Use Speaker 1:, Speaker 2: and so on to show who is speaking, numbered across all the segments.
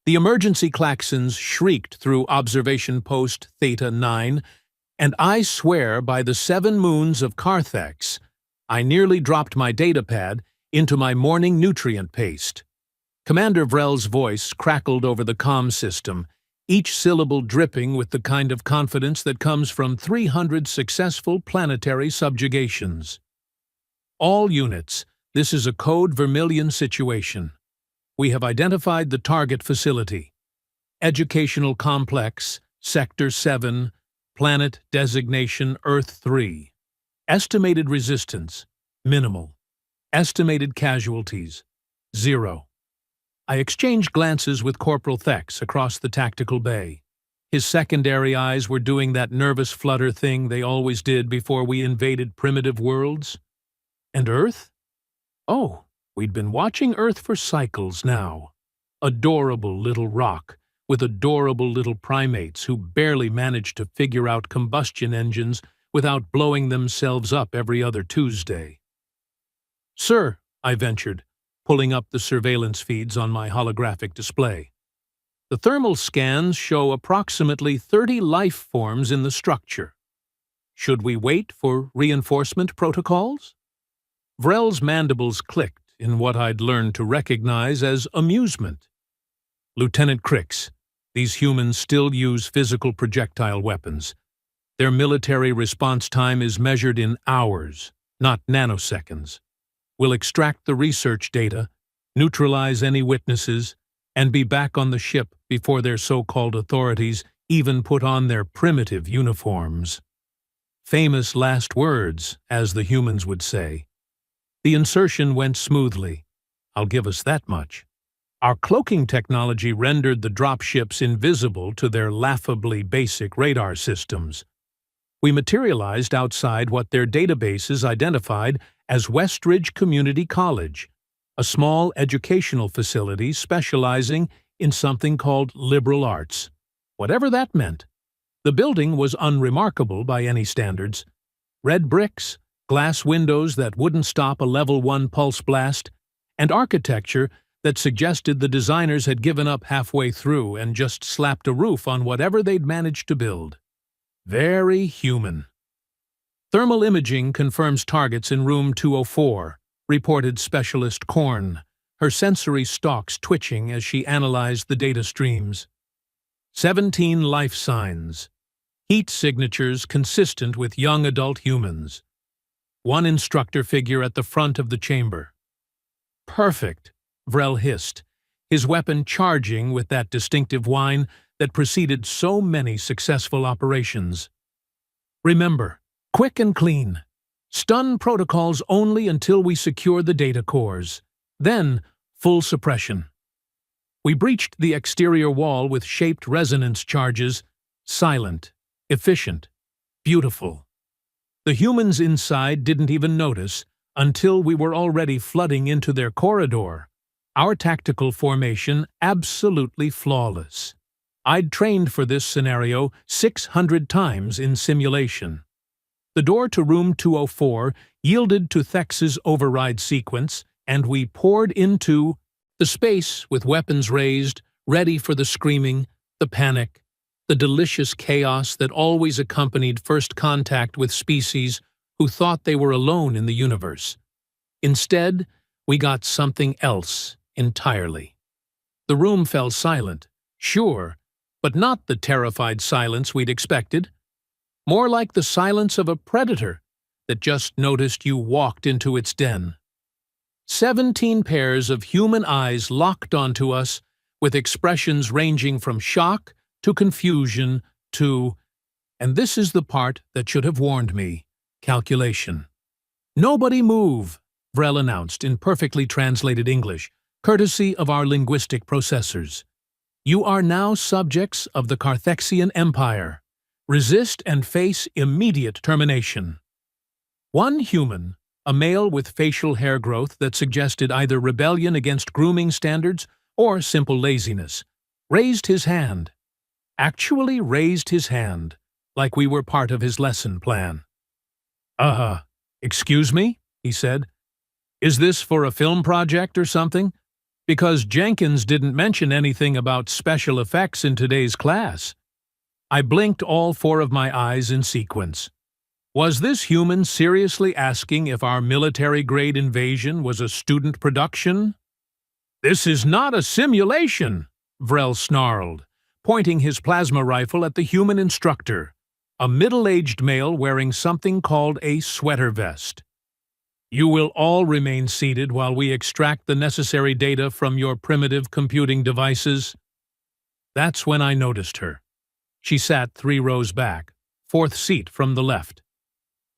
Speaker 1: The emergency klaxons shrieked through observation post Theta 9, and I swear by the 7 moons of Carthex, I nearly dropped my datapad into my morning nutrient paste. Commander Vrel's voice crackled over the comm system, each syllable dripping with the kind of confidence that comes from 300 successful planetary subjugations. All units, this is a Code Vermilion situation. We have identified the target facility. Educational Complex, Sector 7, Planet Designation Earth 3. Estimated resistance, minimal. Estimated casualties, 0. I exchanged glances with Corporal Thex across the tactical bay. His secondary eyes were doing that nervous flutter thing they always did before we invaded primitive worlds. And Earth? Oh, we'd been watching Earth for cycles now. Adorable little rock, with adorable little primates who barely managed to figure out combustion engines without blowing themselves up every other Tuesday. "Sir," I ventured, pulling up the surveillance feeds on my holographic display. "The thermal scans show approximately 30 life forms in the structure. Should we wait for reinforcement protocols?" Vrel's mandibles clicked in what I'd learned to recognize as amusement. "Lieutenant Crix, these humans still use physical projectile weapons. Their military response time is measured in hours, not nanoseconds. We'll extract the research data, neutralize any witnesses, and be back on the ship before their so-called authorities even put on their primitive uniforms." Famous last words, as the humans would say. The insertion went smoothly. I'll give us that much. Our cloaking technology rendered the dropships invisible to their laughably basic radar systems. We materialized outside what their databases identified as Westridge Community College, a small educational facility specializing in something called liberal arts, whatever that meant. The building was unremarkable by any standards. Red bricks, glass windows that wouldn't stop a level 1 pulse blast, and architecture that suggested the designers had given up halfway through and just slapped a roof on whatever they'd managed to build. Very human. "Thermal imaging confirms targets in room 204, reported Specialist Korn, her sensory stalks twitching as she analyzed the data streams. 17 life signs. Heat signatures consistent with young adult humans. One instructor figure at the front of the chamber. Perfect, Vrel hissed, his weapon charging with that distinctive whine that preceded so many successful operations. Remember, quick and clean. Stun protocols only until we secure the data cores. Then, full suppression. We breached the exterior wall with shaped resonance charges, silent, efficient, beautiful. The humans inside didn't even notice until we were already flooding into their corridor, our tactical formation absolutely flawless. I'd trained for this scenario 600 times in simulation. The door to room 204 yielded to Thex's override sequence, and we poured into the space with weapons raised, ready for the screaming, the panic, the delicious chaos that always accompanied first contact with species who thought they were alone in the universe. Instead, we got something else entirely. The room fell silent, sure, but not the terrified silence we'd expected. More like the silence of a predator that just noticed you walked into its den. 17 pairs of human eyes locked onto us, with expressions ranging from shock to confusion to, and this is the part that should have warned me, calculation. "Nobody move," Vrel announced in perfectly translated English, courtesy of our linguistic processors. "You are now subjects of the Carthexian Empire. Resist and face immediate termination." One human, a male with facial hair growth that suggested either rebellion against grooming standards or simple laziness, raised his hand. Actually raised his hand, like we were part of his lesson plan. Excuse me?" he said. "Is this for a film project or something? Because Jenkins didn't mention anything about special effects in today's class. I blinked all four of my eyes in sequence. Was this human seriously asking if our military-grade invasion was a student production? "This is not a simulation," Vrel snarled, pointing his plasma rifle at the human instructor, a middle-aged male wearing something called a sweater vest. "You will all remain seated while we extract the necessary data from your primitive computing devices." That's when I noticed her. She sat 3 rows back, 4th seat from the left.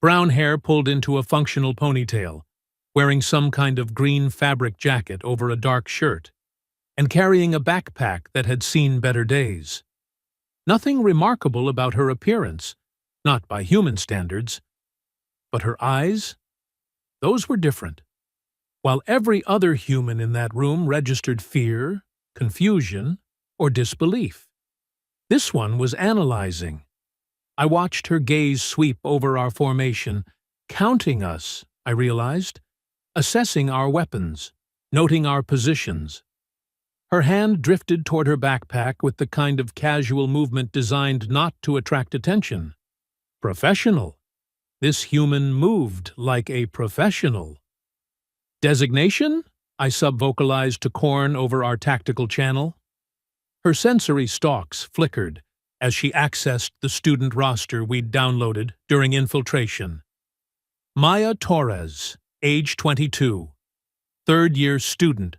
Speaker 1: Brown hair pulled into a functional ponytail, wearing some kind of green fabric jacket over a dark shirt, and carrying a backpack that had seen better days. Nothing remarkable about her appearance, not by human standards. But her eyes? Those were different. While every other human in that room registered fear, confusion, or disbelief, this one was analyzing. I watched her gaze sweep over our formation, counting us, I realized, assessing our weapons, noting our positions. Her hand drifted toward her backpack with the kind of casual movement designed not to attract attention. Professional. This human moved like a professional. "Designation?" I sub-vocalized to Korn over our tactical channel. Her sensory stalks flickered as she accessed the student roster we'd downloaded during infiltration. Maya Torres, age 22, 3rd-year student,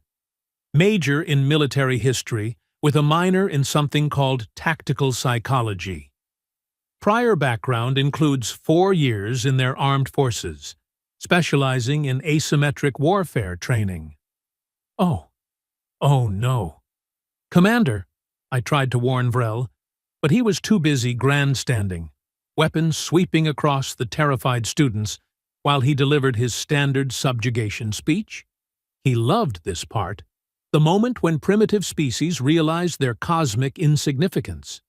Speaker 1: major in military history with a minor in something called tactical psychology. Prior background includes 4 years in their armed forces, specializing in asymmetric warfare training. Oh no. "Commander," I tried to warn Vrel, but he was too busy grandstanding, weapons sweeping across the terrified students while he delivered his standard subjugation speech. He loved this part, the moment when primitive species realized their cosmic insignificance.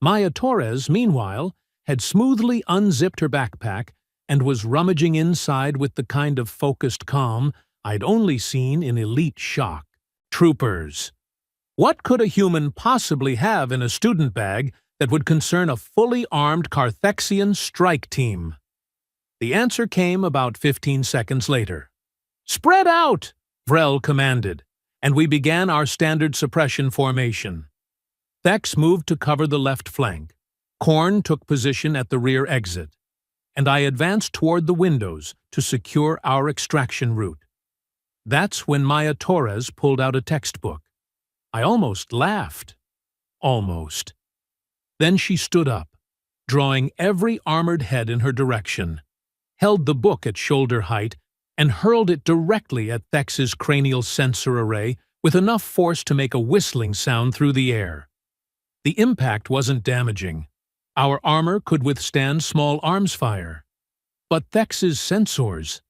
Speaker 1: Maya Torres, meanwhile, had smoothly unzipped her backpack and was rummaging inside with the kind of focused calm I'd only seen in elite shock. Troopers. What could a human possibly have in a student bag that would concern a fully armed Carthexian strike team? The answer came about 15 seconds later. "Spread out!" Vrel commanded, and we began our standard suppression formation. Thex moved to cover the left flank, Korn took position at the rear exit, and I advanced toward the windows to secure our extraction route. That's when Maya Torres pulled out a textbook. I almost laughed. Almost. Then she stood up, drawing every armored head in her direction, held the book at shoulder height, and hurled it directly at Thex's cranial sensor array with enough force to make a whistling sound through the air. The impact wasn't damaging. Our armor could withstand small arms fire. But Thex's sensors,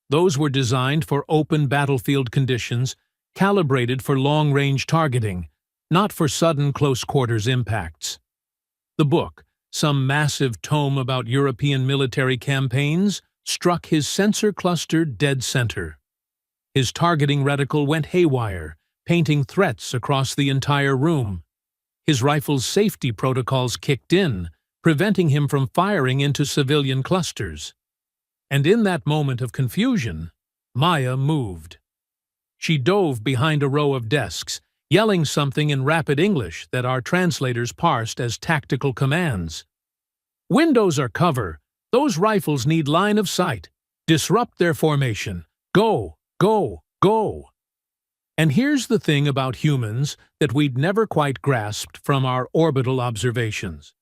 Speaker 1: those were designed for open battlefield conditions, calibrated for long-range targeting, not for sudden close-quarters impacts. The book, some massive tome about European military campaigns, struck his sensor cluster dead center. His targeting reticle went haywire, painting threats across the entire room. His rifle's safety protocols kicked in, preventing him from firing into civilian clusters. And in that moment of confusion, Maya moved. She dove behind a row of desks, yelling something in rapid English that our translators parsed as tactical commands. "Windows are cover. Those rifles need line of sight. Disrupt their formation. Go, go, go." And here's the thing about humans that we'd never quite grasped from our orbital observations.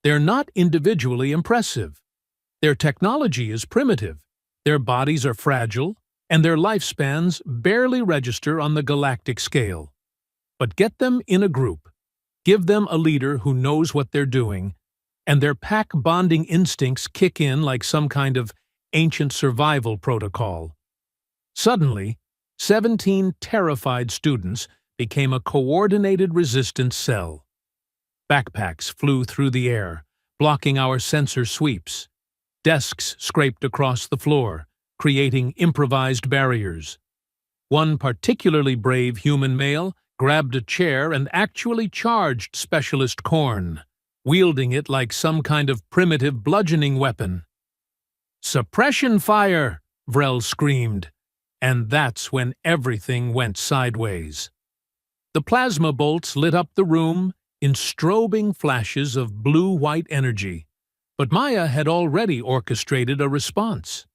Speaker 1: They're not individually impressive. Their technology is primitive, their bodies are fragile, and their lifespans barely register on the galactic scale. But get them in a group, give them a leader who knows what they're doing, and their pack bonding instincts kick in like some kind of ancient survival protocol. Suddenly, 17 terrified students became a coordinated resistance cell. Backpacks flew through the air, blocking our sensor sweeps. Desks scraped across the floor, creating improvised barriers. One particularly brave human male grabbed a chair and actually charged Specialist Korn, wielding it like some kind of primitive bludgeoning weapon. "Suppression fire!" Vrel screamed, and that's when everything went sideways. The plasma bolts lit up the room in strobing flashes of blue-white energy, but Maya had already orchestrated a response.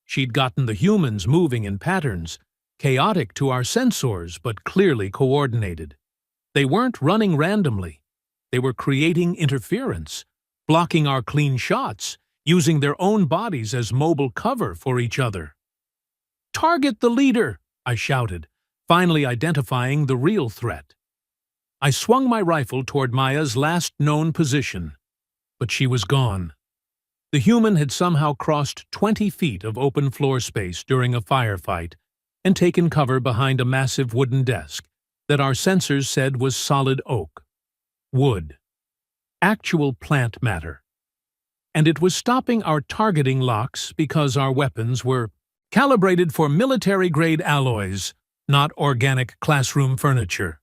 Speaker 1: She'd gotten the humans moving in patterns, chaotic to our sensors but clearly coordinated. They weren't running randomly. They were creating interference, blocking our clean shots, using their own bodies as mobile cover for each other. "Target the leader!" I shouted, finally identifying the real threat. I swung my rifle toward Maya's last known position, but she was gone. The human had somehow crossed 20 feet of open floor space during a firefight and taken cover behind a massive wooden desk that our sensors said was solid oak. Wood. Actual plant matter. And it was stopping our targeting locks because our weapons were calibrated for military-grade alloys, not organic classroom furniture.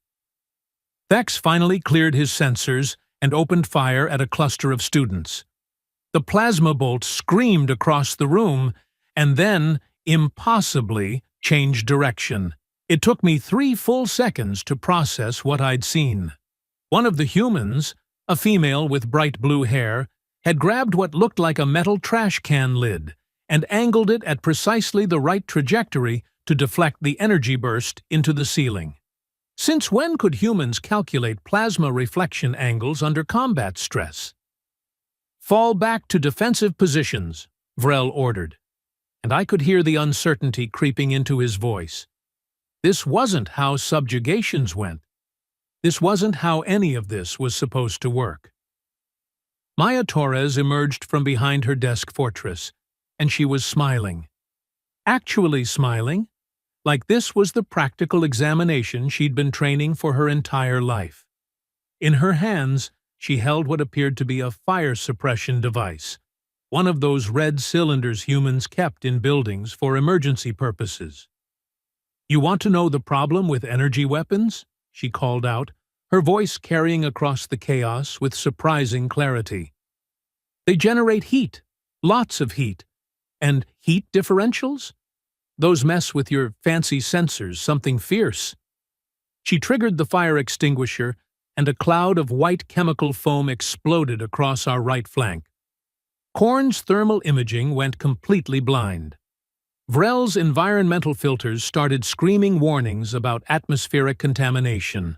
Speaker 1: Thex finally cleared his sensors and opened fire at a cluster of students. The plasma bolt screamed across the room and then, impossibly, changed direction. It took me 3 full seconds to process what I'd seen. One of the humans, a female with bright blue hair, had grabbed what looked like a metal trash can lid and angled it at precisely the right trajectory to deflect the energy burst into the ceiling. Since when could humans calculate plasma reflection angles under combat stress? "Fall back to defensive positions," Vrel ordered, and I could hear the uncertainty creeping into his voice. This wasn't how subjugations went. This wasn't how any of this was supposed to work. Maya Torres emerged from behind her desk fortress, and she was smiling. Actually smiling, like this was the practical examination she'd been training for her entire life. In her hands, she held what appeared to be a fire suppression device, one of those red cylinders humans kept in buildings for emergency purposes. "You want to know the problem with energy weapons?" she called out, her voice carrying across the chaos with surprising clarity. "They generate heat, lots of heat. And heat differentials? Those mess with your fancy sensors, something fierce." She triggered the fire extinguisher, and a cloud of white chemical foam exploded across our right flank. Korn's thermal imaging went completely blind. Vrel's environmental filters started screaming warnings about atmospheric contamination.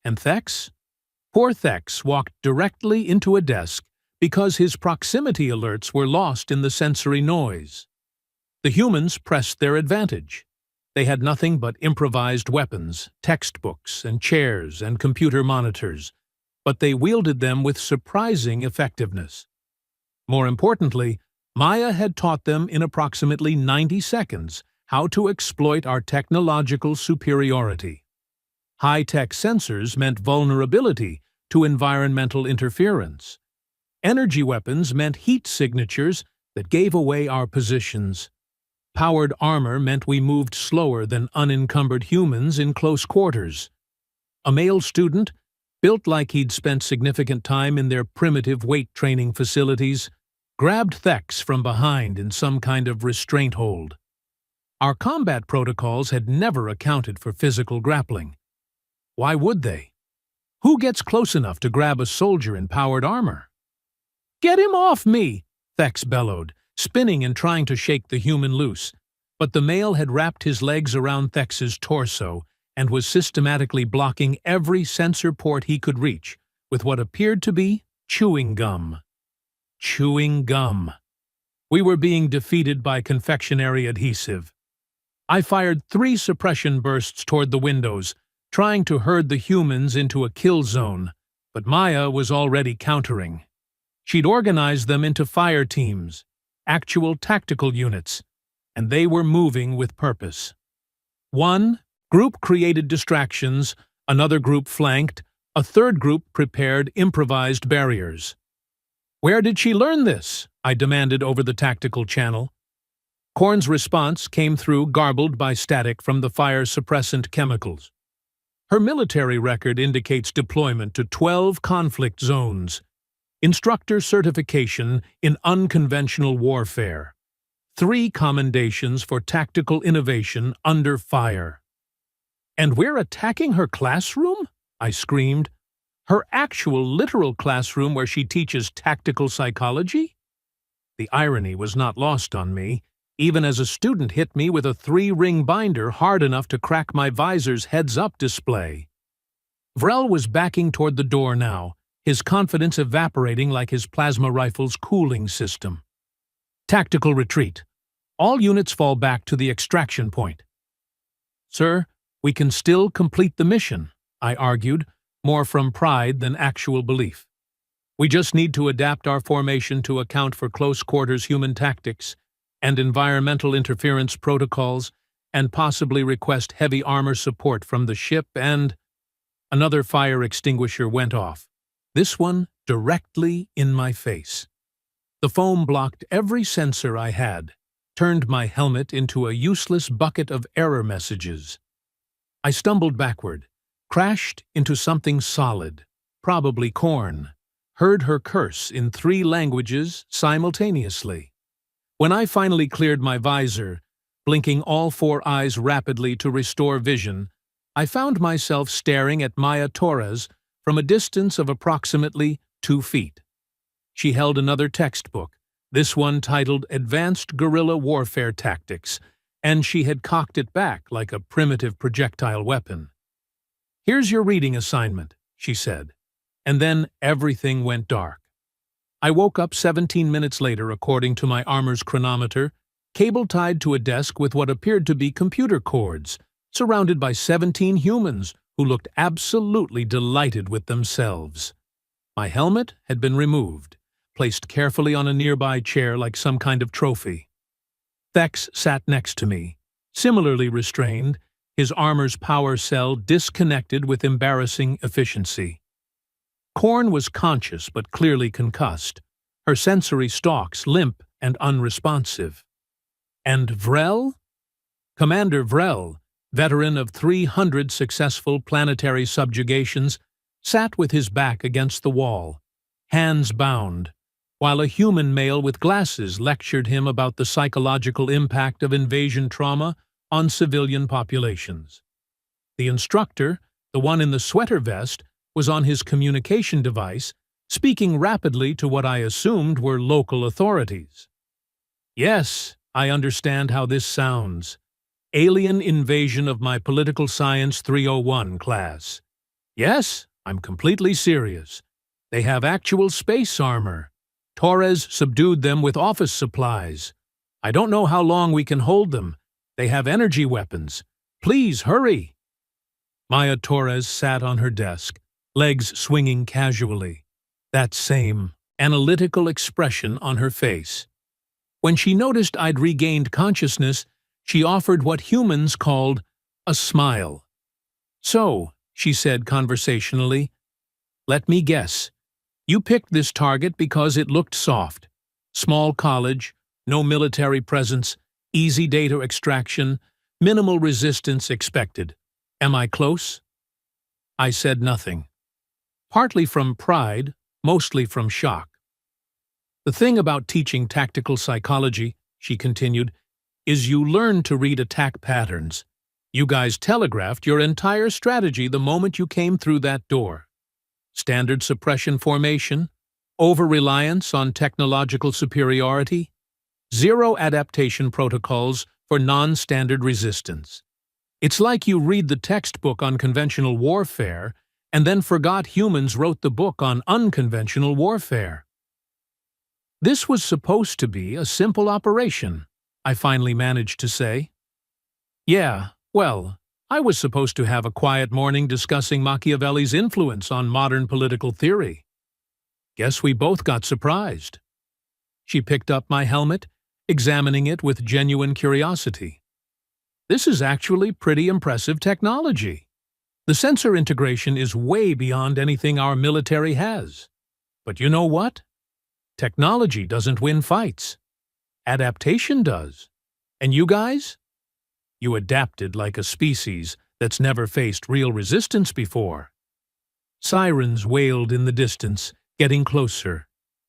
Speaker 1: And Thex? Poor Thex walked directly into a desk because his proximity alerts were lost in the sensory noise. The humans pressed their advantage. They had nothing but improvised weapons, textbooks, and chairs and computer monitors, but they wielded them with surprising effectiveness. More importantly, Maya had taught them in approximately 90 seconds how to exploit our technological superiority. High-tech sensors meant vulnerability to environmental interference. Energy weapons meant heat signatures that gave away our positions. Powered armor meant we moved slower than unencumbered humans in close quarters. A male student, built like he'd spent significant time in their primitive weight training facilities, grabbed Thex from behind in some kind of restraint hold. Our combat protocols had never accounted for physical grappling. Why would they? Who gets close enough to grab a soldier in powered armor? "Get him off me!" Thex bellowed, spinning and trying to shake the human loose, but the male had wrapped his legs around Thex's torso and was systematically blocking every sensor port he could reach with what appeared to be chewing gum. Chewing gum. We were being defeated by confectionery adhesive. I fired 3 suppression bursts toward the windows, trying to herd the humans into a kill zone, but Maya was already countering. She'd organized them into fire teams, actual tactical units, and they were moving with purpose. One group created distractions, another group flanked, a third group prepared improvised barriers. "Where did she learn this?" I demanded over the tactical channel. Korn's response came through garbled by static from the fire-suppressant chemicals. Her military record indicates deployment to 12 conflict zones, instructor certification in unconventional warfare, 3 commendations for tactical innovation under fire. "And we're attacking her classroom?" I screamed. "Her actual literal classroom where she teaches tactical psychology?" The irony was not lost on me, even as a student hit me with a 3-ring binder hard enough to crack my visor's heads-up display. Vrel was backing toward the door now, his confidence evaporating like his plasma rifle's cooling system. "Tactical retreat. All units fall back to the extraction point." "Sir, we can still complete the mission," I argued, more from pride than actual belief. "We just need to adapt our formation to account for close-quarters human tactics and environmental interference protocols, and possibly request heavy armor support from the ship and—" Another fire extinguisher went off, this one directly in my face. The foam blocked every sensor I had, turned my helmet into a useless bucket of error messages. I stumbled backward, crashed into something solid, probably Korn, heard her curse in 3 languages simultaneously. When I finally cleared my visor, blinking all 4 eyes rapidly to restore vision, I found myself staring at Maya Torres from a distance of approximately 2 feet. She held another textbook, this one titled Advanced Guerrilla Warfare Tactics, and she had cocked it back like a primitive projectile weapon. "Here's your reading assignment," she said, and then everything went dark. I woke up 17 minutes later according to my armor's chronometer, cable tied to a desk with what appeared to be computer cords, surrounded by 17 humans who looked absolutely delighted with themselves. My helmet had been removed, placed carefully on a nearby chair like some kind of trophy. Thex sat next to me, similarly restrained, his armor's power cell disconnected with embarrassing efficiency. Korn was conscious but clearly concussed, her sensory stalks limp and unresponsive. And Vrel? Commander Vrel, veteran of 300 successful planetary subjugations, sat with his back against the wall, hands bound, while a human male with glasses lectured him about the psychological impact of invasion trauma on civilian populations. The instructor, the one in the sweater vest, was on his communication device, speaking rapidly to what I assumed were local authorities. "Yes, I understand how this sounds. Alien invasion of my Political Science 301 class. Yes, I'm completely serious. They have actual space armor. Torres subdued them with office supplies. I don't know how long we can hold them. They have energy weapons. Please hurry." Maya Torres sat on her desk, legs swinging casually, that same analytical expression on her face. When she noticed I'd regained consciousness, she offered what humans called a smile. "So," she said conversationally, "let me guess. You picked this target because it looked soft. Small college, no military presence, easy data extraction, minimal resistance expected. Am I close?" I said nothing. Partly from pride, mostly from shock. "The thing about teaching tactical psychology," she continued, "is you learn to read attack patterns. You guys telegraphed your entire strategy the moment you came through that door. Standard suppression formation, over-reliance on technological superiority, 0 adaptation protocols for non-standard resistance. It's like you read the textbook on conventional warfare and then forgot humans wrote the book on unconventional warfare." "This was supposed to be a simple operation," I finally managed to say. "Yeah, well, I was supposed to have a quiet morning discussing Machiavelli's influence on modern political theory. Guess we both got surprised." She picked up my helmet, examining it with genuine curiosity. "This is actually pretty impressive technology. The sensor integration is way beyond anything our military has. But you know what? Technology doesn't win fights. Adaptation does. And you guys? You adapted like a species that's never faced real resistance before. Sirens wailed in the distance, getting closer.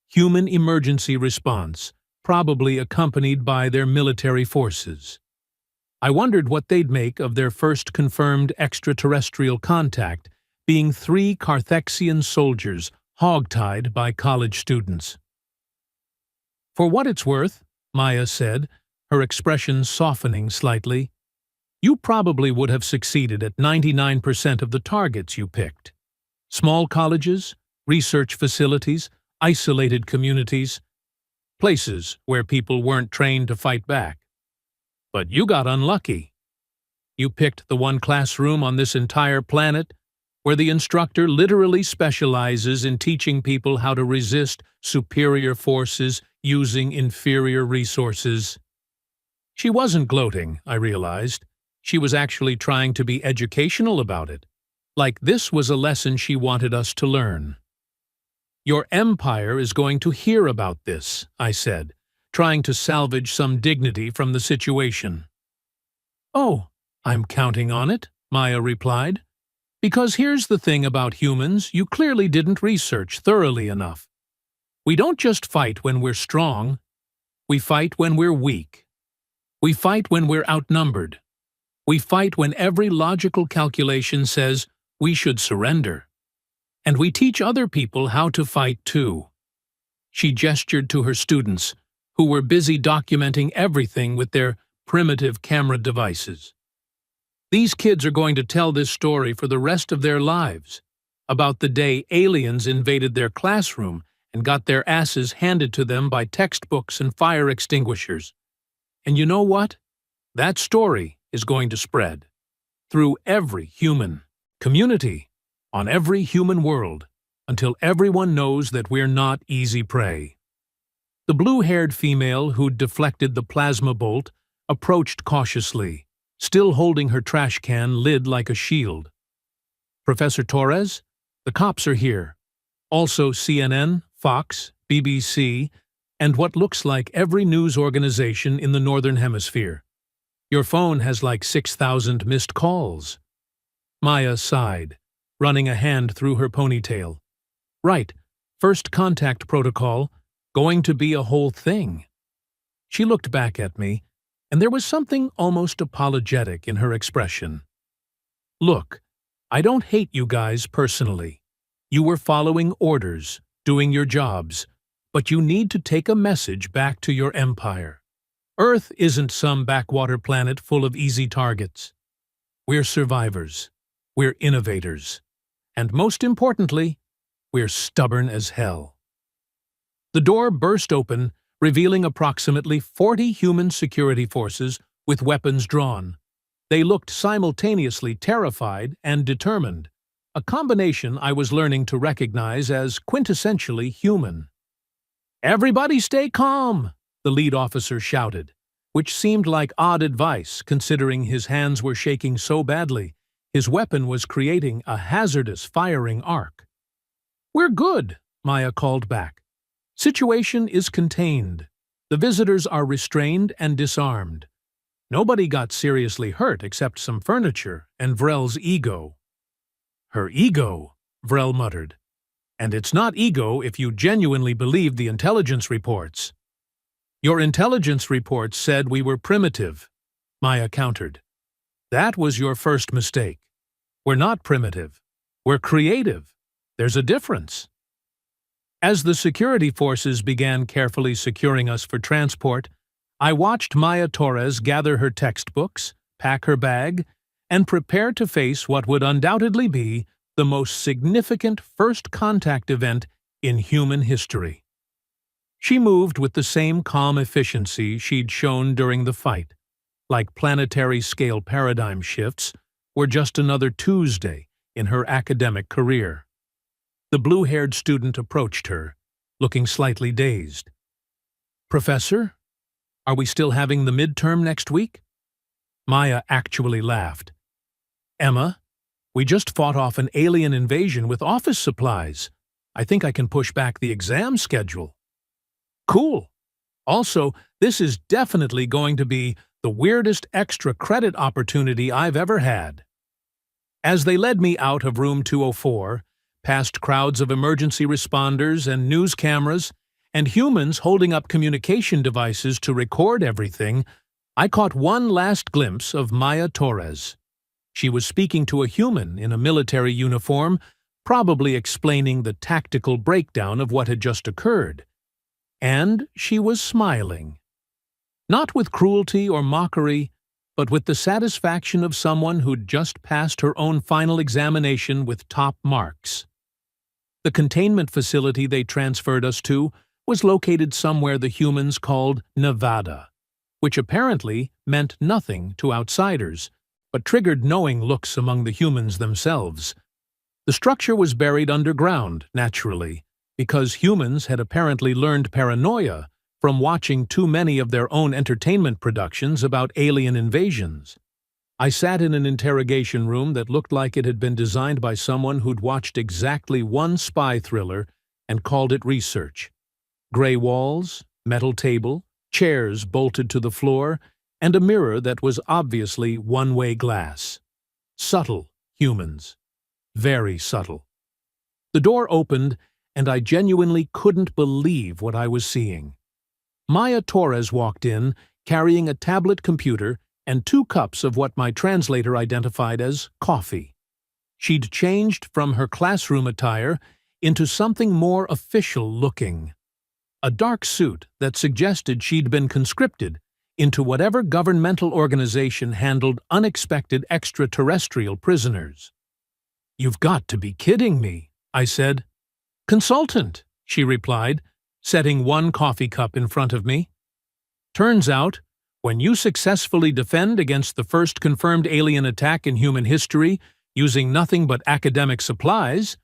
Speaker 1: Human emergency response, probably accompanied by their military forces. I wondered what they'd make of their first confirmed extraterrestrial contact being 3 Carthexian soldiers hogtied by college students. For what it's worth, Maya said, her expression softening slightly, you probably would have succeeded at 99% of the targets you picked. Small colleges, research facilities, isolated communities, places where people weren't trained to fight back. But you got unlucky. You picked the one classroom on this entire planet where the instructor literally specializes in teaching people how to resist superior forces using inferior resources. She wasn't gloating, I realized. She was actually trying to be educational about it, like this was a lesson she wanted us to learn. Your empire is going to hear about this, I said, trying to salvage some dignity from the situation. Oh, I'm counting on it, Maya replied. Because here's the thing about humans you clearly didn't research thoroughly enough. We don't just fight when we're strong. We fight when we're weak. We fight when we're outnumbered. We fight when every logical calculation says we should surrender. And we teach other people how to fight too. She gestured to her students, who were busy documenting everything with their primitive camera devices. These kids are going to tell this story for the rest of their lives, about the day aliens invaded their classroom and got their asses handed to them by textbooks and fire extinguishers. And you know what? That story is going to spread through every human community, on every human world, until everyone knows that we're not easy prey. The blue-haired female who'd deflected the plasma bolt approached cautiously, still holding her trash can lid like a shield. Professor Torres, the cops are here. Also CNN, Fox, BBC, and what looks like every news organization in the Northern Hemisphere. Your phone has like 6,000 missed calls. Maya sighed, running a hand through her ponytail. Right, first contact protocol, going to be a whole thing. She looked back at me, and there was something almost apologetic in her expression. Look, I don't hate you guys personally. You were following orders, doing your jobs, but you need to take a message back to your empire. Earth isn't some backwater planet full of easy targets. We're survivors. We're innovators. And most importantly, we're stubborn as hell. The door burst open, revealing approximately 40 human security forces with weapons drawn. They looked simultaneously terrified and determined, a combination I was learning to recognize as quintessentially human. "Everybody stay calm," the lead officer shouted, which seemed like odd advice considering his hands were shaking so badly his weapon was creating a hazardous firing arc. "We're good," Maya called back. "Situation is contained. The visitors are restrained and disarmed. Nobody got seriously hurt except some furniture and Vrel's ego." "Her ego," Vrel muttered. "And it's not ego if you genuinely believe the intelligence reports." "Your intelligence reports said we were primitive," Maya countered. "That was your first mistake. We're not primitive. We're creative. There's a difference." As the security forces began carefully securing us for transport, I watched Maya Torres gather her textbooks, pack her bag, and prepare to face what would undoubtedly be the most significant first contact event in human history. She moved with the same calm efficiency she'd shown during the fight, like planetary-scale paradigm shifts were just another Tuesday in her academic career. The blue-haired student approached her, looking slightly dazed. "Professor, are we still having the midterm next week?" Maya actually laughed. "Emma, we just fought off an alien invasion with office supplies. I think I can push back the exam schedule." "Cool. Also, this is definitely going to be The weirdest extra credit opportunity I've ever had. As they led me out of room 204, past crowds of emergency responders and news cameras, and humans holding up communication devices to record everything, I caught one last glimpse of Maya Torres. She was speaking to a human in a military uniform, probably explaining the tactical breakdown of what had just occurred. And she was smiling. Not with cruelty or mockery, but with the satisfaction of someone who'd just passed her own final examination with top marks. The containment facility they transferred us to was located somewhere the humans called Nevada, which apparently meant nothing to outsiders, but triggered knowing looks among the humans themselves. The structure was buried underground, naturally, because humans had apparently learned paranoia from watching too many of their own entertainment productions about alien invasions. I sat in an interrogation room that looked like it had been designed by someone who'd watched exactly one spy thriller and called it research. Gray walls, metal table, chairs bolted to the floor, and a mirror that was obviously one-way glass. Subtle humans. Very subtle. The door opened, and I genuinely couldn't believe what I was seeing. Maya Torres walked in, carrying a tablet computer and 2 cups of what my translator identified as coffee. She'd changed from her classroom attire into something more official-looking. A dark suit that suggested she'd been conscripted into whatever governmental organization handled unexpected extraterrestrial prisoners. "You've got to be kidding me," I said. "Consultant," she replied, setting 1 coffee cup in front of me. "Turns out, when you successfully defend against the first confirmed alien attack in human history using nothing but academic supplies,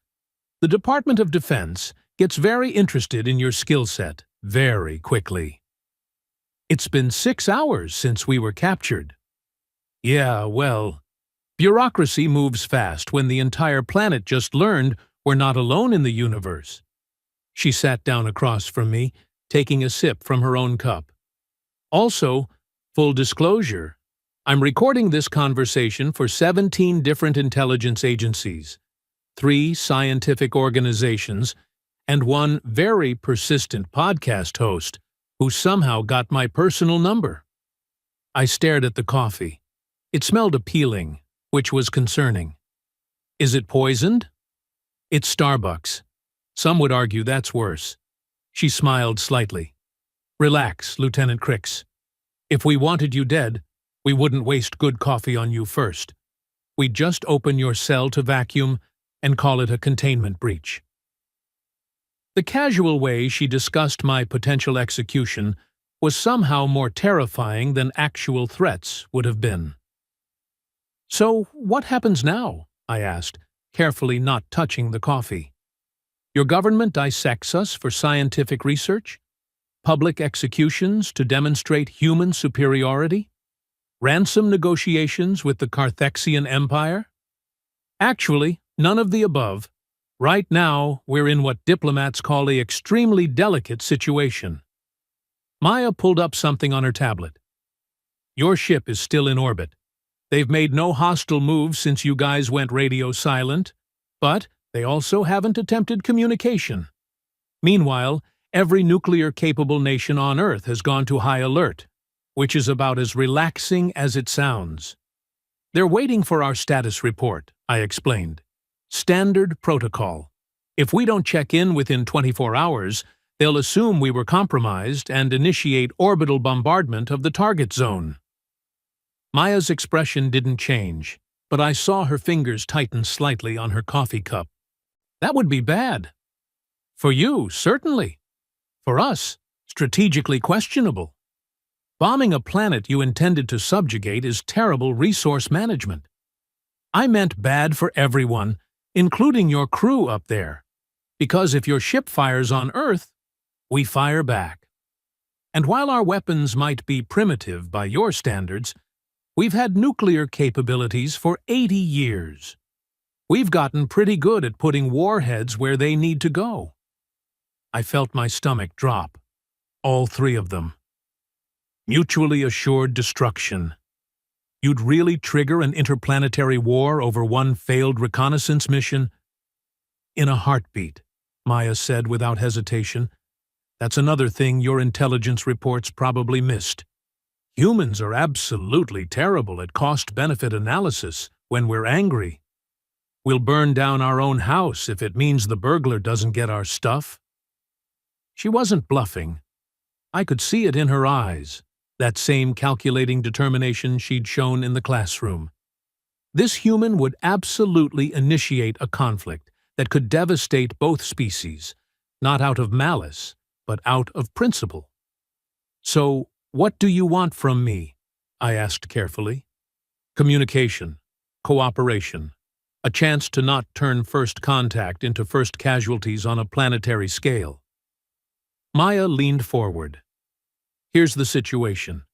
Speaker 1: the Department of Defense gets very interested in your skill set very quickly. It's been 6 hours since we were captured." "Yeah, well, bureaucracy moves fast when the entire planet just learned we're not alone in the universe." She sat down across from me, taking a sip from her own cup. "Also, full disclosure, I'm recording this conversation for 17 different intelligence agencies, 3 scientific organizations, and 1 very persistent podcast host who somehow got my personal number." I stared at the coffee. It smelled appealing, which was concerning. "Is it poisoned?" "It's Starbucks. Some would argue that's worse." She smiled slightly. "Relax, Lieutenant Crix. If we wanted you dead, we wouldn't waste good coffee on you first. We'd just open your cell to vacuum and call it a containment breach." The casual way she discussed my potential execution was somehow more terrifying than actual threats would have been. "So what happens now?" I asked, carefully not touching the coffee. "Your government dissects us for scientific research? Public executions to demonstrate human superiority? Ransom negotiations with the Carthexian Empire?" "Actually, none of the above. Right now, we're in what diplomats call an extremely delicate situation." Maya pulled up something on her tablet. "Your ship is still in orbit. They've made no hostile moves since you guys went radio silent, but they also haven't attempted communication. Meanwhile, every nuclear-capable nation on Earth has gone to high alert, which is about as relaxing as it sounds. They're waiting for our status report," I explained. "Standard protocol. If we don't check in within 24 hours, they'll assume we were compromised and initiate orbital bombardment of the target zone." Maya's expression didn't change, but I saw her fingers tighten slightly on her coffee cup. "That would be bad." "For you, certainly. For us, strategically questionable. Bombing a planet you intended to subjugate is terrible resource management. I meant bad for everyone, including your crew up there. Because if your ship fires on Earth, we fire back. And while our weapons might be primitive by your standards, we've had nuclear capabilities for 80 years. We've gotten pretty good at putting warheads where they need to go." I felt my stomach drop. All 3 of them. Mutually assured destruction. You'd really trigger an interplanetary war over one failed reconnaissance mission? In a heartbeat, Maya said without hesitation. That's another thing your intelligence reports probably missed. Humans are absolutely terrible at cost-benefit analysis when we're angry. We'll burn down our own house if it means the burglar doesn't get our stuff. She wasn't bluffing. I could see it in her eyes, that same calculating determination she'd shown in the classroom. This human would absolutely initiate a conflict that could devastate both species, not out of malice, but out of principle. So, what do you want from me? I asked carefully. Communication, cooperation, a chance to not turn first contact into first casualties on a planetary scale. Maya leaned forward. Here's the situation.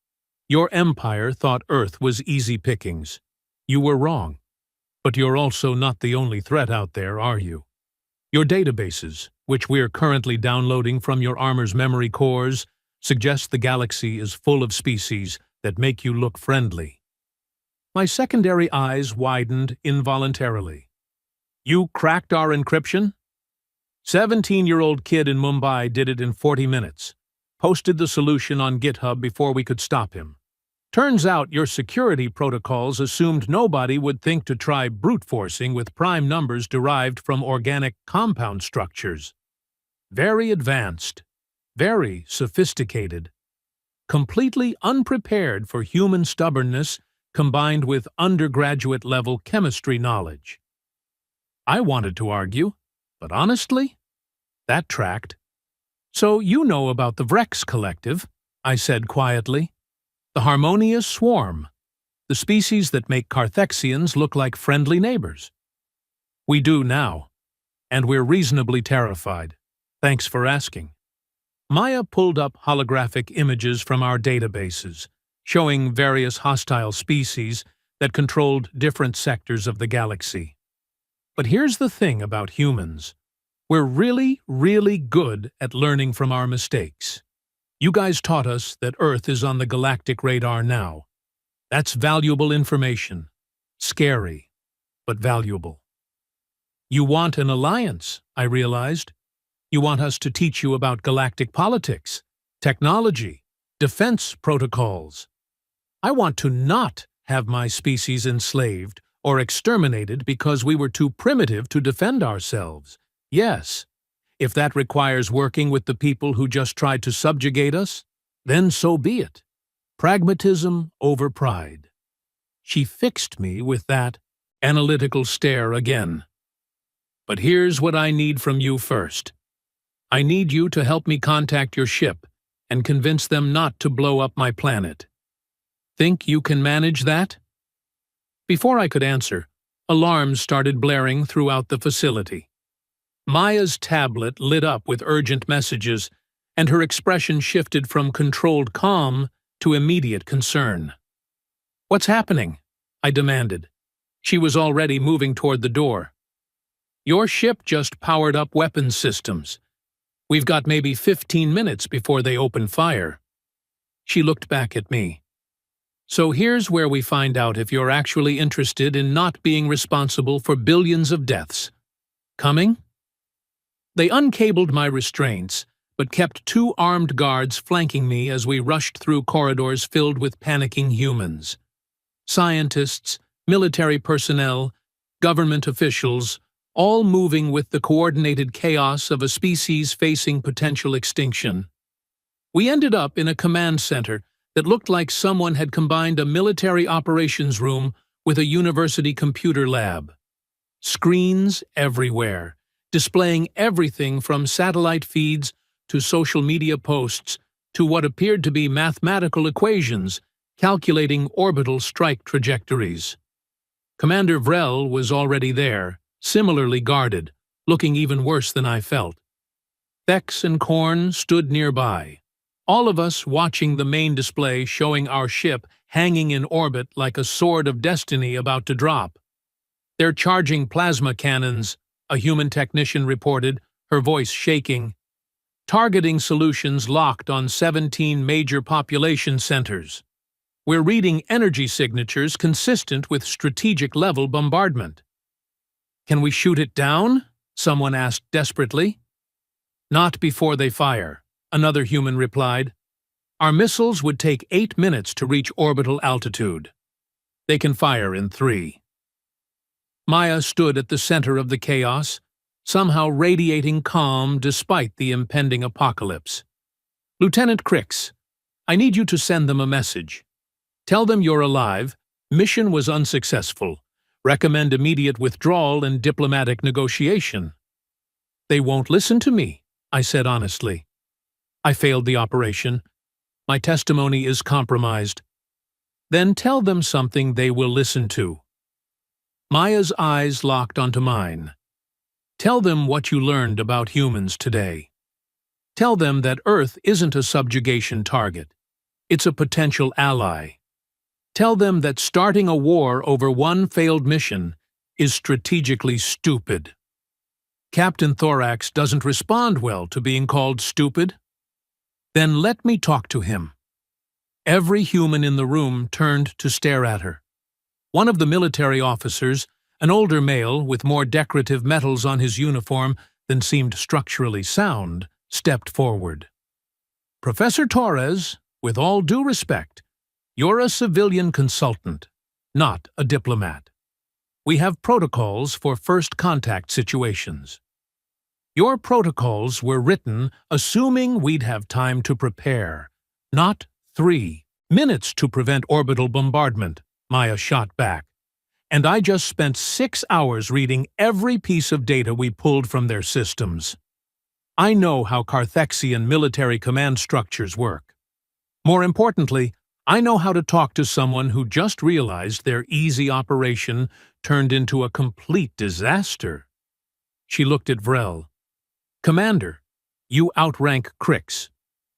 Speaker 1: Your empire thought Earth was easy pickings. You were wrong. But you're also not the only threat out there, are you? Your databases, which we're currently downloading from your armor's memory cores, suggest the galaxy is full of species that make you look friendly. My secondary eyes widened involuntarily. You cracked our encryption? 17-year-old kid in Mumbai did it in 40 minutes. Posted the solution on GitHub before we could stop him. Turns out your security protocols assumed nobody would think to try brute forcing with prime numbers derived from organic compound structures. Very advanced, very sophisticated, completely unprepared for human stubbornness combined with undergraduate-level chemistry knowledge. I wanted to argue, but honestly, that tracked. So you know about the Vrex Collective, I said quietly. The harmonious swarm, the species that make Carthexians look like friendly neighbors. We do now, and we're reasonably terrified. Thanks for asking. Maya pulled up holographic images from our databases, showing various hostile species that controlled different sectors of the galaxy. But here's the thing about humans. We're really, really good at learning from our mistakes. You guys taught us that Earth is on the galactic radar now. That's valuable information. Scary, but valuable. You want an alliance, I realized. You want us to teach you about galactic politics, technology, defense protocols. I want to not have my species enslaved or exterminated because we were too primitive to defend ourselves. Yes, if that requires working with the people who just tried to subjugate us, then so be it. Pragmatism over pride. She fixed me with that analytical stare again. But here's what I need from you first. I need you to help me contact your ship and convince them not to blow up my planet. Think you can manage that? Before I could answer, alarms started blaring throughout the facility. Maya's tablet lit up with urgent messages, and her expression shifted from controlled calm to immediate concern. What's happening? I demanded. She was already moving toward the door. Your ship just powered up weapons systems. We've got maybe 15 minutes before they open fire. She looked back at me. So here's where we find out if you're actually interested in not being responsible for billions of deaths. Coming? They uncabled my restraints, but kept 2 armed guards flanking me as we rushed through corridors filled with panicking humans. Scientists, military personnel, government officials, all moving with the coordinated chaos of a species facing potential extinction. We ended up in a command center that looked like someone had combined a military operations room with a university computer lab. Screens everywhere, displaying everything from satellite feeds to social media posts to what appeared to be mathematical equations calculating orbital strike trajectories. Commander Vrel was already there, similarly guarded, looking even worse than I felt. Thex and Korn stood nearby, all of us watching the main display showing our ship hanging in orbit like a sword of destiny about to drop. They're charging plasma cannons, a human technician reported, her voice shaking. Targeting solutions locked on 17 major population centers. We're reading energy signatures consistent with strategic-level bombardment. Can we shoot it down? Someone asked desperately. Not before they fire, another human replied. Our missiles would take 8 minutes to reach orbital altitude. They can fire in 3. Maya stood at the center of the chaos, somehow radiating calm despite the impending apocalypse. Lieutenant Crix, I need you to send them a message. Tell them you're alive, mission was unsuccessful. Recommend immediate withdrawal and diplomatic negotiation. They won't listen to me, I said honestly. I failed the operation. My testimony is compromised. Then tell them something they will listen to. Maya's eyes locked onto mine. Tell them what you learned about humans today. Tell them that Earth isn't a subjugation target. It's a potential ally. Tell them that starting a war over one failed mission is strategically stupid. Captain Thorax doesn't respond well to being called stupid. Then let me talk to him. Every human in the room turned to stare at her. One of the military officers, an older male with more decorative metals on his uniform than seemed structurally sound, stepped forward. Professor Torres, with all due respect, you're a civilian consultant, not a diplomat. We have protocols for first contact situations. Your protocols were written assuming we'd have time to prepare, not 3 minutes to prevent orbital bombardment, Maya shot back. And I just spent 6 hours reading every piece of data we pulled from their systems. I know how Carthexian military command structures work. More importantly, I know how to talk to someone who just realized their easy operation turned into a complete disaster. She looked at Vrel. Commander, you outrank Crix.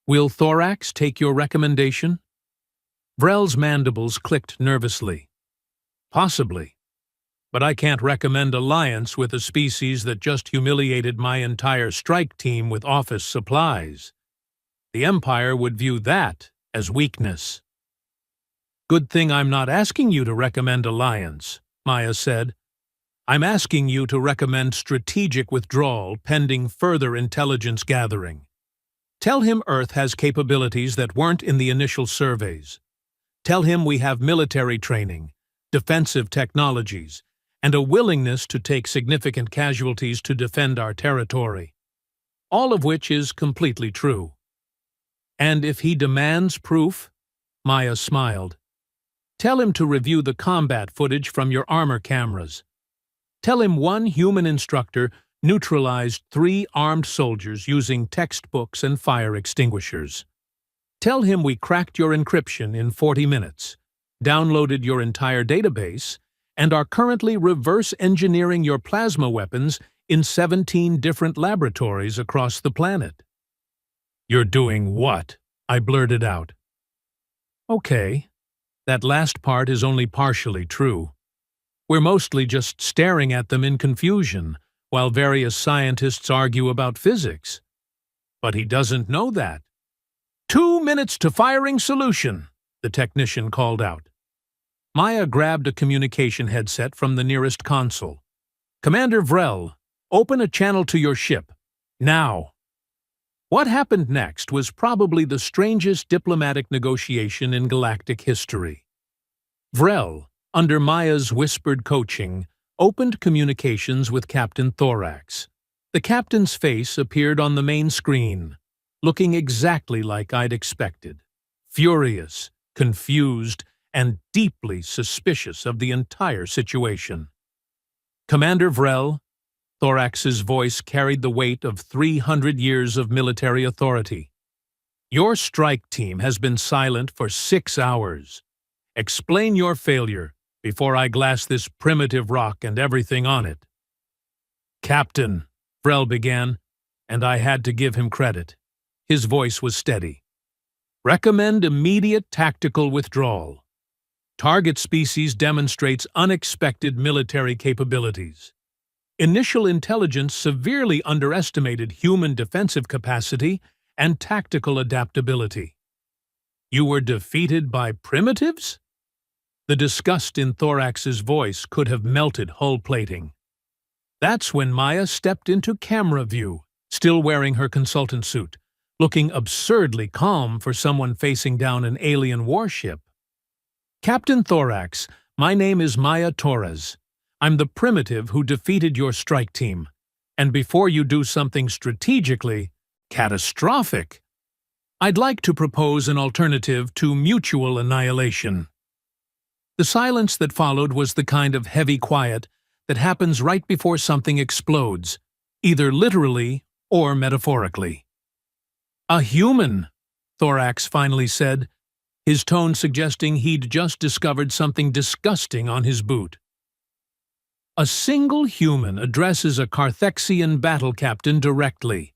Speaker 1: Will Thorax take your recommendation? Vrel's mandibles clicked nervously. Possibly. But I can't recommend alliance with a species that just humiliated my entire strike team with office supplies. The Empire would view that as weakness. Good thing I'm not asking you to recommend alliance, Maya said. I'm asking you to recommend strategic withdrawal pending further intelligence gathering. Tell him Earth has capabilities that weren't in the initial surveys. Tell him we have military training, defensive technologies, and a willingness to take significant casualties to defend our territory. All of which is completely true. And if he demands proof, Maya smiled. Tell him to review the combat footage from your armor cameras. Tell him one human instructor neutralized 3 armed soldiers using textbooks and fire extinguishers. Tell him we cracked your encryption in 40 minutes, downloaded your entire database, and are currently reverse engineering your plasma weapons in 17 different laboratories across the planet. You're doing what? I blurted out. Okay. That last part is only partially true. We're mostly just staring at them in confusion, while various scientists argue about physics. But he doesn't know that. 2 minutes to firing solution, the technician called out. Maya grabbed a communication headset from the nearest console. Commander Vrel, open a channel to your ship. Now. What happened next was probably the strangest diplomatic negotiation in galactic history. Vrel, under Maya's whispered coaching, opened communications with Captain Thorax. The captain's face appeared on the main screen, looking exactly like I'd expected. Furious, confused, and deeply suspicious of the entire situation. Commander Vrel, Thorax's voice carried the weight of 300 years of military authority. Your strike team has been silent for 6 hours. Explain your failure before I glass this primitive rock and everything on it. Captain, Vrel began, and I had to give him credit. His voice was steady. Recommend immediate tactical withdrawal. Target species demonstrates unexpected military capabilities. Initial intelligence severely underestimated human defensive capacity and tactical adaptability. You were defeated by primitives? The disgust in Thorax's voice could have melted hull plating. That's when Maya stepped into camera view, still wearing her consultant suit, looking absurdly calm for someone facing down an alien warship. Captain Thorax, my name is Maya Torres. I'm the primitive who defeated your strike team. And before you do something strategically catastrophic, I'd like to propose an alternative to mutual annihilation. The silence that followed was the kind of heavy quiet that happens right before something explodes, either literally or metaphorically. A human, Thorax finally said, his tone suggesting he'd just discovered something disgusting on his boot. A single human addresses a Carthexian battle captain directly.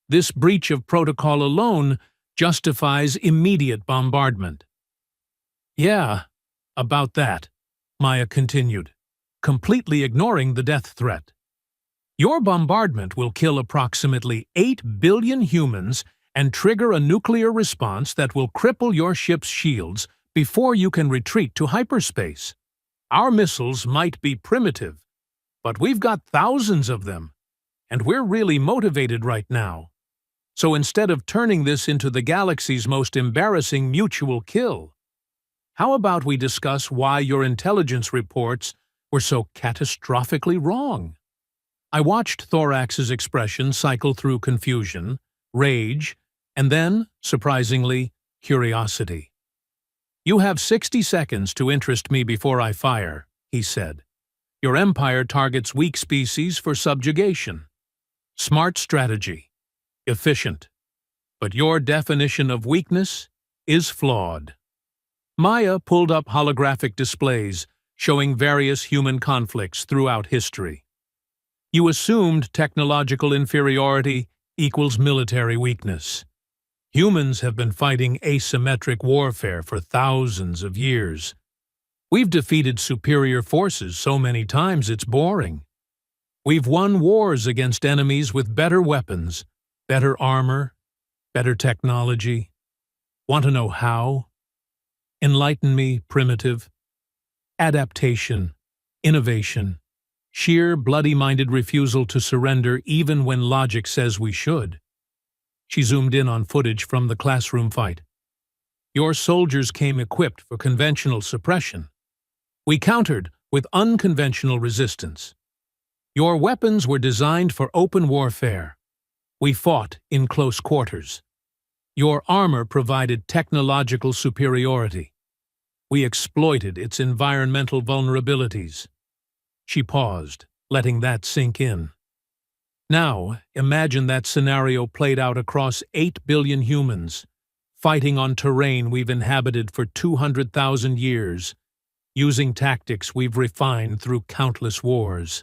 Speaker 1: This breach of protocol alone justifies immediate bombardment. Yeah, about that, Maya continued, completely ignoring the death threat. Your bombardment will kill approximately 8 billion humans and trigger a nuclear response that will cripple your ship's shields before you can retreat to hyperspace. Our missiles might be primitive, but we've got thousands of them, and we're really motivated right now. So instead of turning this into the galaxy's most embarrassing mutual kill, how about we discuss why your intelligence reports were so catastrophically wrong? I watched Thorax's expression cycle through confusion, rage, and then, surprisingly, curiosity. You have 60 seconds to interest me before I fire, he said. Your empire targets weak species for subjugation. Smart strategy. Efficient. But your definition of weakness is flawed. Maya pulled up holographic displays showing various human conflicts throughout history. You assumed technological inferiority equals military weakness. Humans have been fighting asymmetric warfare for thousands of years. We've defeated superior forces so many times it's boring. We've won wars against enemies with better weapons, better armor, better technology. Want to know how? Enlighten me, primitive. Adaptation, innovation, sheer bloody-minded refusal to surrender even when logic says we should. She zoomed in on footage from the classroom fight. Your soldiers came equipped for conventional suppression. We countered with unconventional resistance. Your weapons were designed for open warfare. We fought in close quarters. Your armor provided technological superiority. We exploited its environmental vulnerabilities. She paused, letting that sink in. Now, imagine that scenario played out across 8 billion humans, fighting on terrain we've inhabited for 200,000 years, using tactics we've refined through countless wars.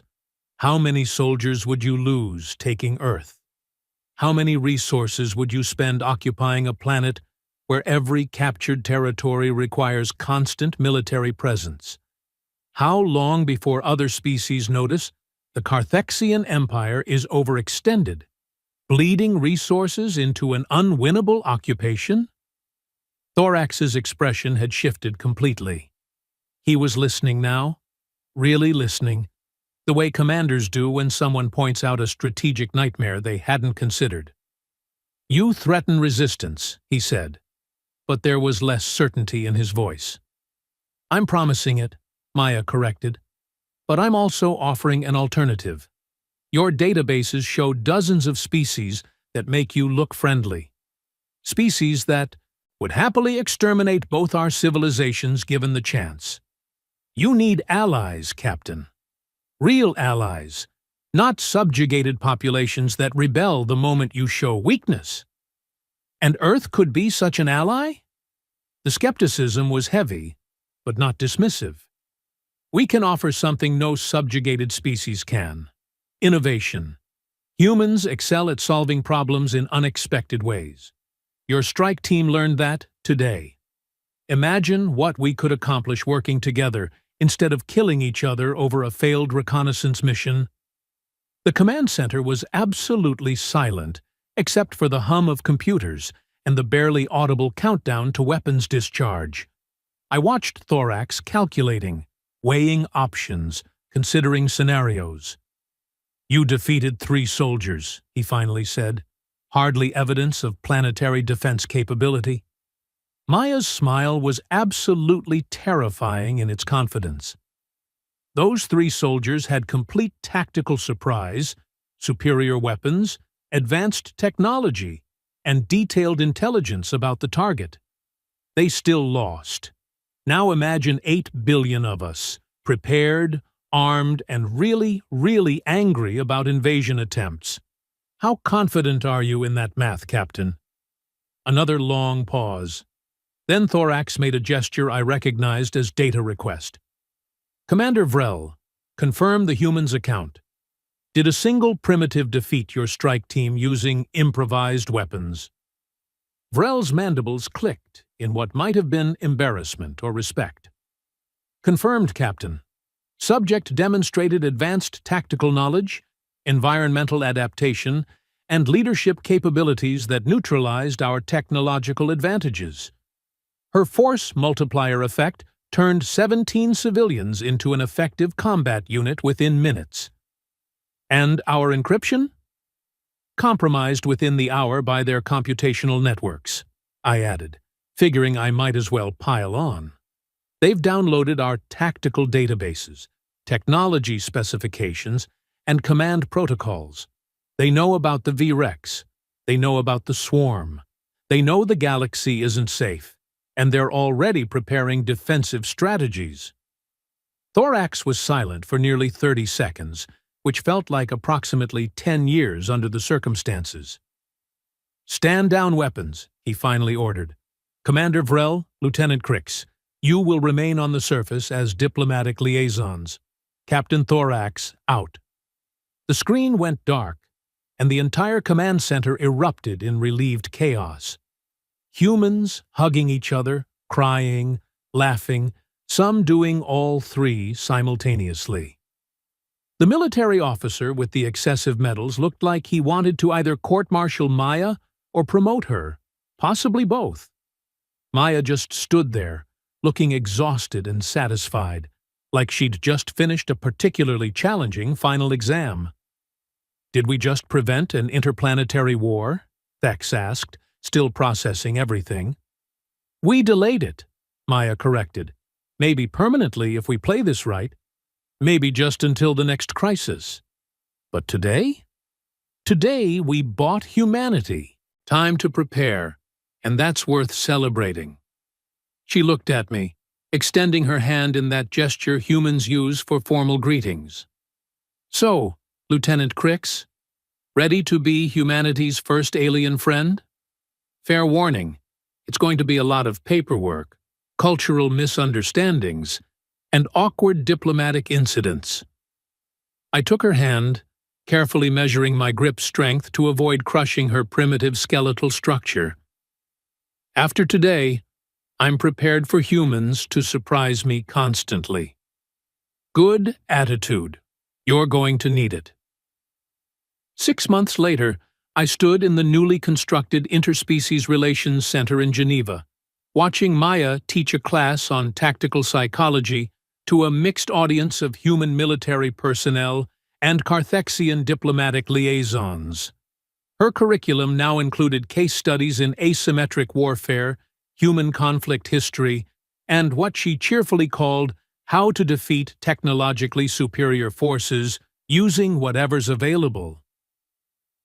Speaker 1: How many soldiers would you lose taking Earth? How many resources would you spend occupying a planet where every captured territory requires constant military presence? How long before other species notice the Carthexian Empire is overextended, bleeding resources into an unwinnable occupation? Thorax's expression had shifted completely. He was listening now, really listening, the way commanders do when someone points out a strategic nightmare they hadn't considered. You threaten resistance, he said, but there was less certainty in his voice. I'm promising it, Maya corrected, but I'm also offering an alternative. Your databases show dozens of species that make you look friendly. Species that would happily exterminate both our civilizations given the chance. You need allies, Captain. Real allies, not subjugated populations that rebel the moment you show weakness. And Earth could be such an ally? The skepticism was heavy, but not dismissive. We can offer something no subjugated species can. Innovation. Humans excel at solving problems in unexpected ways. Your strike team learned that today. Imagine what we could accomplish working together instead of killing each other over a failed reconnaissance mission. The command center was absolutely silent, except for the hum of computers and the barely audible countdown to weapons discharge. I watched Thorax calculating, weighing options, considering scenarios. "You defeated 3 soldiers," he finally said. "Hardly evidence of planetary defense capability." Maya's smile was absolutely terrifying in its confidence. Those 3 soldiers had complete tactical surprise, superior weapons, advanced technology, and detailed intelligence about the target. They still lost. Now imagine 8 billion of us, prepared, armed, and really, really angry about invasion attempts. How confident are you in that math, Captain? Another long pause. Then Thorax made a gesture I recognized as data request. "Commander Vrel, confirm the human's account. Did a single primitive defeat your strike team using improvised weapons?" Vrel's mandibles clicked in what might have been embarrassment or respect. "Confirmed, Captain. Subject demonstrated advanced tactical knowledge, environmental adaptation, and leadership capabilities that neutralized our technological advantages. Her force multiplier effect turned 17 civilians into an effective combat unit within minutes. And our encryption? Compromised within the hour by their computational networks," I added, figuring I might as well pile on. "They've downloaded our tactical databases, technology specifications, and command protocols. They know about the V-Rex. They know about the swarm. They know the galaxy isn't safe, and they're already preparing defensive strategies." Thorax was silent for nearly 30 seconds, which felt like approximately 10 years under the circumstances. "Stand down weapons," he finally ordered. "Commander Vrel, Lieutenant Crix, you will remain on the surface as diplomatic liaisons. Captain Thorax, out." The screen went dark, and the entire command center erupted in relieved chaos. Humans hugging each other, crying, laughing, some doing all 3 simultaneously. The military officer with the excessive medals looked like he wanted to either court-martial Maya or promote her, possibly both. Maya just stood there, looking exhausted and satisfied, like she'd just finished a particularly challenging final exam. "Did we just prevent an interplanetary war?" Thex asked, still processing everything. "We delayed it," Maya corrected. "Maybe permanently if we play this right. Maybe just until the next crisis. But today? Today we bought humanity. Time to prepare, and that's worth celebrating." She looked at me, extending her hand in that gesture humans use for formal greetings. "So, Lieutenant Crix, ready to be humanity's first alien friend? Fair warning, it's going to be a lot of paperwork, cultural misunderstandings, and awkward diplomatic incidents." I took her hand, carefully measuring my grip strength to avoid crushing her primitive skeletal structure. "After today, I'm prepared for humans to surprise me constantly. Good attitude. You're going to need it." 6 months later, I stood in the newly constructed Interspecies Relations Center in Geneva, watching Maya teach a class on tactical psychology to a mixed audience of human military personnel and Carthexian diplomatic liaisons. Her curriculum now included case studies in asymmetric warfare, human conflict history, and what she cheerfully called how to defeat technologically superior forces using whatever's available.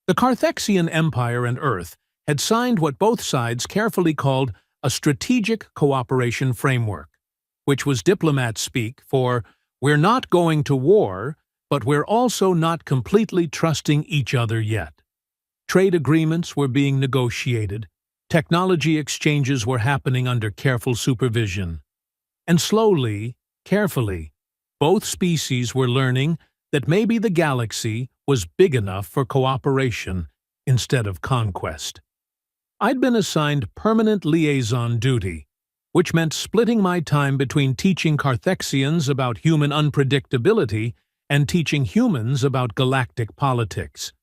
Speaker 1: The Carthexian Empire and Earth had signed what both sides carefully called a strategic cooperation framework, which was diplomat speak for "we're not going to war, but we're also not completely trusting each other yet." Trade agreements were being negotiated, technology exchanges were happening under careful supervision. And slowly, carefully, both species were learning that maybe the galaxy was big enough for cooperation instead of conquest. I'd been assigned permanent liaison duty, which meant splitting my time between teaching Carthexians about human unpredictability and teaching humans about galactic politics.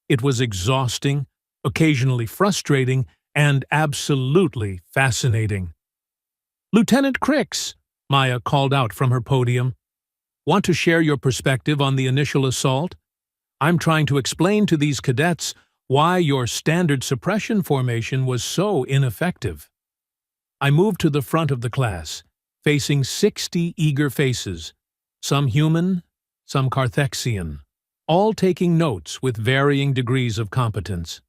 Speaker 1: It was exhausting, occasionally frustrating, and absolutely fascinating. "Lieutenant Crix," Maya called out from her podium. "Want to share your perspective on the initial assault? I'm trying to explain to these cadets why your standard suppression formation was so ineffective." I moved to the front of the class, facing 60 eager faces, some human, some Carthexian, all taking notes with varying degrees of competence.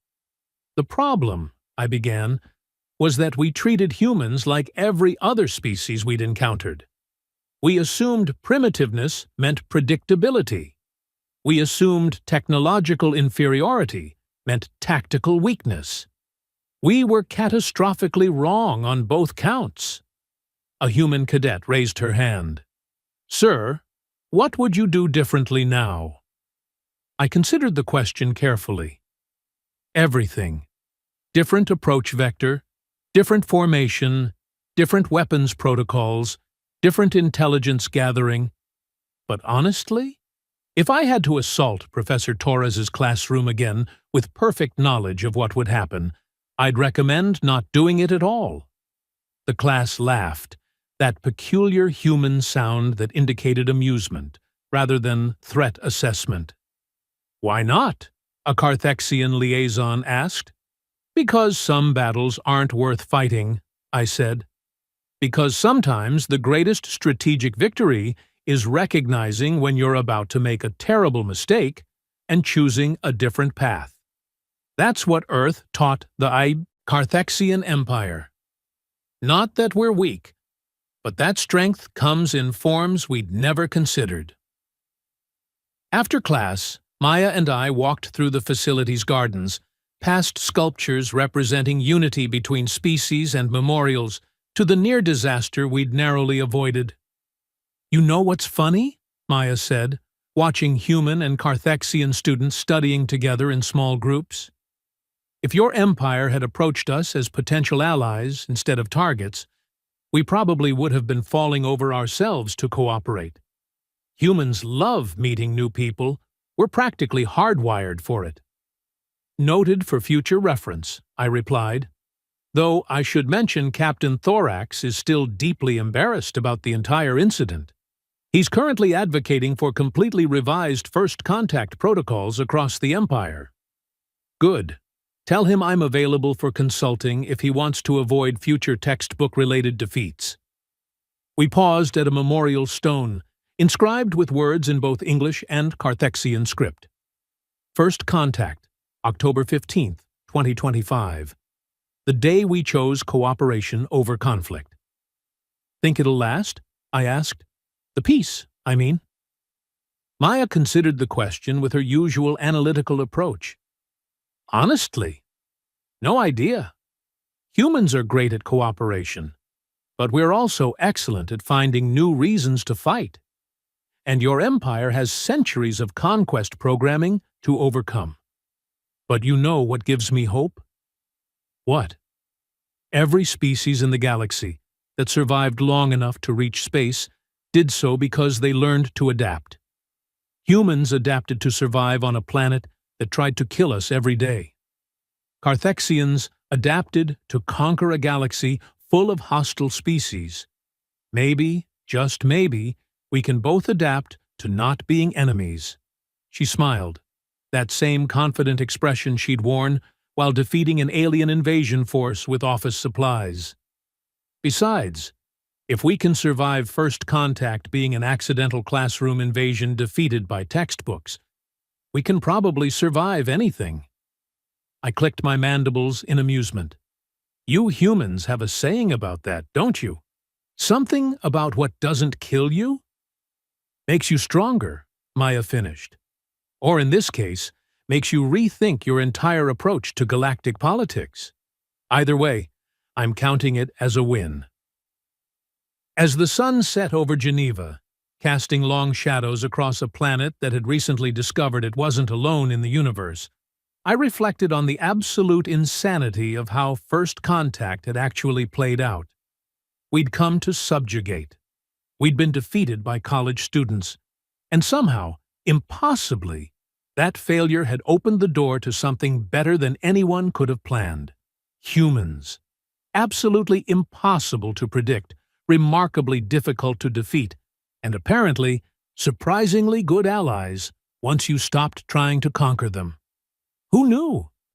Speaker 1: "The problem," I began, "was that we treated humans like every other species we'd encountered. We assumed primitiveness meant predictability. We assumed technological inferiority meant tactical weakness. We were catastrophically wrong on both counts." A human cadet raised her hand. "Sir, what would you do differently now?" I considered the question carefully. Everything. Different approach vector, different formation, different weapons protocols, different intelligence gathering. But honestly, if I had to assault Professor Torres's classroom again with perfect knowledge of what would happen, I'd recommend not doing it at all. The class laughed, that peculiar human sound that indicated amusement rather than threat assessment. "Why not?" a Carthexian liaison asked. "Because some battles aren't worth fighting," I said. "Because sometimes the greatest strategic victory is recognizing when you're about to make a terrible mistake and choosing a different path. That's what Earth taught the Carthexian Empire. Not that we're weak, but that strength comes in forms we'd never considered." After class, Maya and I walked through the facility's gardens, past sculptures representing unity between species and memorials, to the near disaster we'd narrowly avoided. "You know what's funny?" Maya said, watching human and Carthexian students studying together in small groups. "If your empire had approached us as potential allies instead of targets, we probably would have been falling over ourselves to cooperate. Humans love meeting new people. We're practically hardwired for it." "Noted for future reference," I replied. "Though I should mention Captain Thorax is still deeply embarrassed about the entire incident. He's currently advocating for completely revised first contact protocols across the Empire." "Good. Tell him I'm available for consulting if he wants to avoid future textbook-related defeats." We paused at a memorial stone, inscribed with words in both English and Carthexian script. "First contact, October 15th, 2025. The day we chose cooperation over conflict." "Think it'll last?" I asked. "The peace, I mean." Maya considered the question with her usual analytical approach. "Honestly, no idea. Humans are great at cooperation, but we're also excellent at finding new reasons to fight. And your empire has centuries of conquest programming to overcome. But you know what gives me hope?" "What?" "Every species in the galaxy that survived long enough to reach space did so because they learned to adapt. Humans adapted to survive on a planet that tried to kill us every day. Carthexians adapted to conquer a galaxy full of hostile species. Maybe, just maybe, we can both adapt to not being enemies." She smiled, that same confident expression she'd worn while defeating an alien invasion force with office supplies. "Besides, if we can survive first contact being an accidental classroom invasion defeated by textbooks, we can probably survive anything." I clicked my mandibles in amusement. "You humans have a saying about that, don't you? Something about what doesn't kill you? Makes you stronger," Maya finished. "Or in this case, makes you rethink your entire approach to galactic politics. Either way, I'm counting it as a win." As the sun set over Geneva, casting long shadows across a planet that had recently discovered it wasn't alone in the universe, I reflected on the absolute insanity of how first contact had actually played out. We'd come to subjugate. We'd been defeated by college students. And somehow, impossibly, that failure had opened the door to something better than anyone could have planned. Humans. Absolutely impossible to predict, remarkably difficult to defeat, and apparently surprisingly good allies once you stopped trying to conquer them. Who knew?